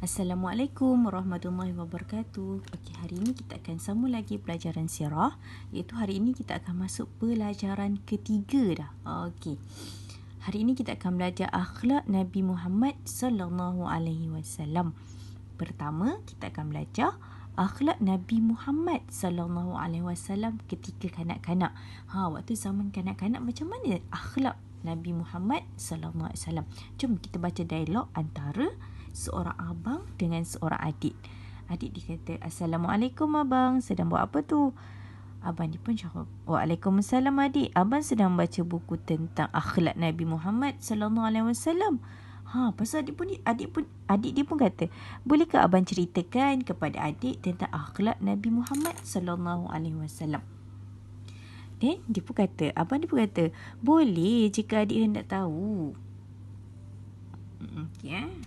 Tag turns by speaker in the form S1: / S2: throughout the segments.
S1: Assalamualaikum warahmatullahi wabarakatuh. Okey, hari ini kita akan sambung lagi pelajaran sirah, iaitu hari ini kita akan masuk pelajaran ketiga dah. Okey. Hari ini kita akan belajar akhlak Nabi Muhammad sallallahu alaihi wasallam. Pertama, kita akan belajar akhlak Nabi Muhammad sallallahu alaihi wasallam ketika kanak-kanak. Waktu zaman kanak-kanak macam mana akhlak Nabi Muhammad sallallahu alaihi wasallam? Jom kita baca dialog antara seorang abang dengan seorang adik. Adik dia kata, "Assalamualaikum abang, sedang buat apa tu?" Abang dia pun jawab, "Waalaikumsalam adik, abang sedang baca buku tentang akhlak Nabi Muhammad sallallahu alaihi wasallam." Pasal adik dia pun kata, "Bolehkah abang ceritakan kepada adik tentang akhlak Nabi Muhammad sallallahu alaihi wasallam?" Dan abang dia pun kata, "Boleh jika adik hendak tahu." Okey.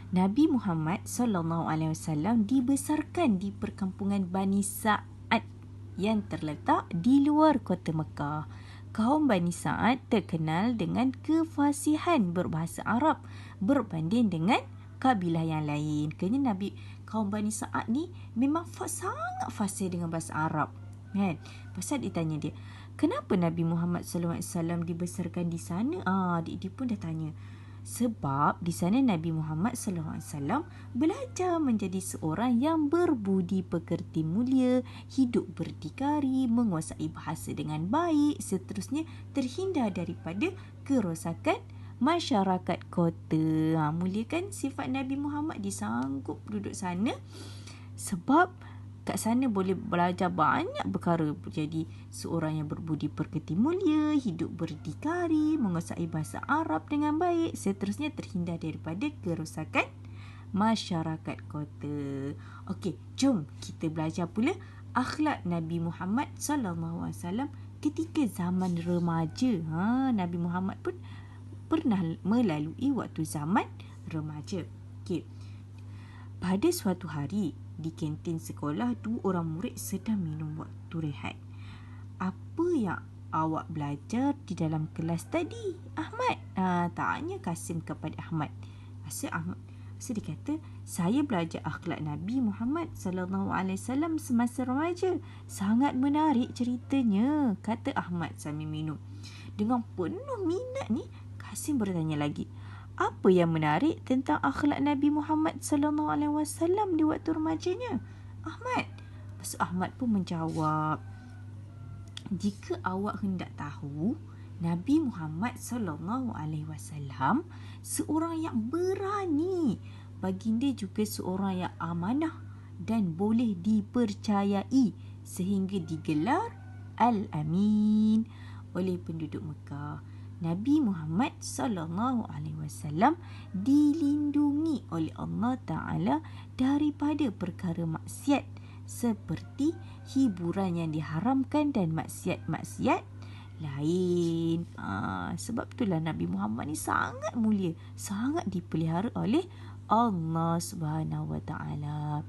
S1: Nabi Muhammad sallallahu alaihi wasallam dibesarkan di perkampungan Bani Sa'ad yang terletak di luar kota Mekah. Kaum Bani Sa'ad terkenal dengan kefasihan berbahasa Arab berbanding dengan kabilah yang lain. Kerana kaum Bani Sa'ad ni memang sangat fasih dengan bahasa Arab. Kan? Pasal ditanya dia, "Kenapa Nabi Muhammad sallallahu alaihi wasallam dibesarkan di sana?" Dia pun dah tanya. Sebab di sana Nabi Muhammad sallallahu alaihi wasallam belajar menjadi seorang yang berbudi pekerti mulia, hidup berdikari, menguasai bahasa dengan baik, seterusnya terhindar daripada kerosakan masyarakat kota. Mulia kan sifat Nabi Muhammad, disanggup duduk sana sebab kat sana boleh belajar banyak perkara. Jadi seorang yang berbudi pekerti mulia, hidup berdikari, menguasai bahasa Arab dengan baik, seterusnya terhindar daripada kerosakan masyarakat kota. Okey, jom kita belajar pula akhlak Nabi Muhammad sallallahu alaihi wasallam ketika zaman remaja. Nabi Muhammad pun pernah melalui waktu zaman remaja. Okey. Pada suatu hari, di kantin sekolah, 2 orang murid sedang minum waktu rehat. "Apa yang awak belajar di dalam kelas tadi, Ahmad?" Tanya Kasim kepada Ahmad. Ahmad dia kata, "Saya belajar akhlak Nabi Muhammad sallallahu alaihi wasallam semasa remaja. Sangat menarik ceritanya," kata Ahmad sambil minum. Dengan penuh minat ni, Kasim bertanya lagi, "Apa yang menarik tentang akhlak Nabi Muhammad sallallahu alaihi wasallam di waktu remajanya, Ahmad?" Ahmad pun menjawab, "Jika awak hendak tahu, Nabi Muhammad sallallahu alaihi wasallam seorang yang berani. Baginda juga seorang yang amanah dan boleh dipercayai sehingga digelar Al-Amin oleh penduduk Mekah. Nabi Muhammad sallallahu alaihi wasallam dilindungi oleh Allah Taala daripada perkara maksiat seperti hiburan yang diharamkan dan maksiat-maksiat lain." Sebab itulah Nabi Muhammad ni sangat mulia, sangat dipelihara oleh Allah Subhanahu wa taala.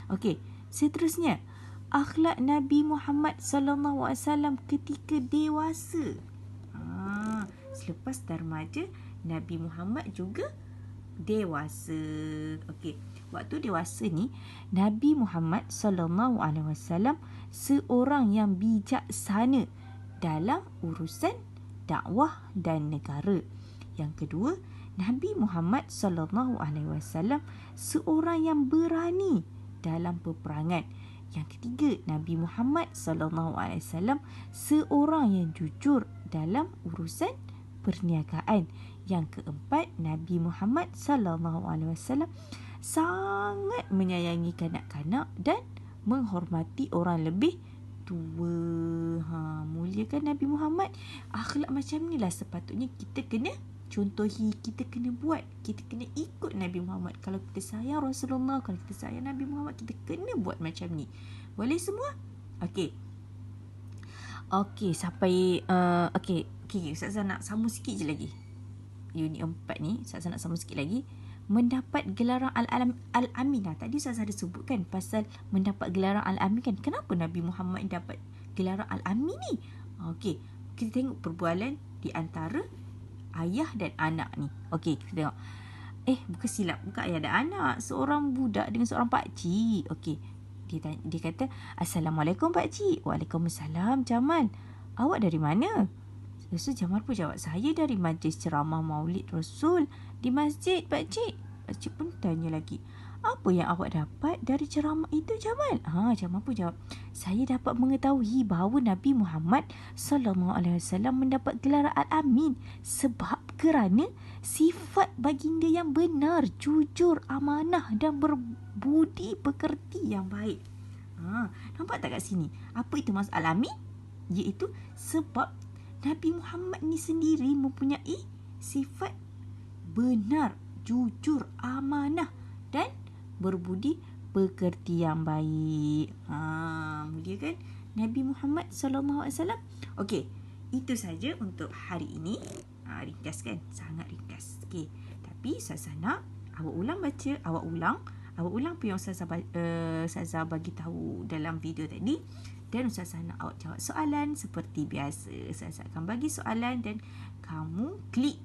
S1: Okey, seterusnya akhlak Nabi Muhammad sallallahu alaihi wasallam ketika dewasa. Selepas remaja, Nabi Muhammad juga dewasa. Okey, waktu dewasa ni Nabi Muhammad sallallahu alaihi wasallam seorang yang bijaksana dalam urusan dakwah dan negara. Yang kedua, Nabi Muhammad sallallahu alaihi wasallam seorang yang berani dalam peperangan. Yang ketiga, Nabi Muhammad sallallahu alaihi wasallam seorang yang jujur dalam urusan perniagaan. Yang keempat, Nabi Muhammad sallallahu alaihi wasallam sangat menyayangi kanak-kanak dan menghormati orang lebih tua. Mulia kan Nabi Muhammad? Akhlak macam ni lah sepatutnya kita kena contohi, kita kena buat, kita kena ikut Nabi Muhammad. Kalau kita sayang Rasulullah, kalau kita sayang Nabi Muhammad, kita kena buat macam ni. Boleh semua? Okey, sampai Ustaz nak sambung sikit je lagi. Unit 4 ni Ustaz nak sambung sikit lagi. Mendapat gelaran Al-Amin. Tadi Ustaz ada sebutkan pasal mendapat gelaran Al-Amin kan. Kenapa Nabi Muhammad dapat gelaran Al-Amin ni? Okey, kita tengok perbualan di antara ayah dan anak ni. Okey, kita tengok. bukan silap. Bukan ayah ada anak. Seorang budak dengan seorang pakcik. Okey. Dia kata, Assalamualaikum pakcik. Waalaikumsalam Jamal. Awak dari mana? Lepas tu Jamal pun jawab, saya dari majlis ceramah Maulid Rasul di masjid pakcik. Pakcik pun tanya lagi, apa yang awak dapat dari ceramah itu Jamal? Jamal pun jawab, saya dapat mengetahui bahawa Nabi Muhammad SAW mendapat gelar Al-Amin sebab kerana sifat baginda yang benar, jujur, amanah dan berbudi pekerti yang baik. Nampak tak kat sini? Apa itu maksud Al-Amin? Iaitu sebab Nabi Muhammad ni sendiri mempunyai sifat benar, jujur, amanah dan berbudi pekerti yang baik. Mulia kan Nabi Muhammad SAW. Okey, itu saja untuk hari ini. Ringkas kan? Sangat ringkas. Okey, tapi Ustazah nak awak ulang baca, awak ulang apa yang Ustazah bagi tahu dalam video tadi. Dan Ustazah nak awak jawab soalan seperti biasa. Ustazah akan bagi soalan dan kamu klik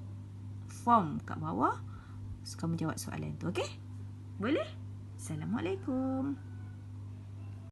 S1: form kat bawah. So, kamu jawab soalan tu, okey? Boleh? Assalamualaikum.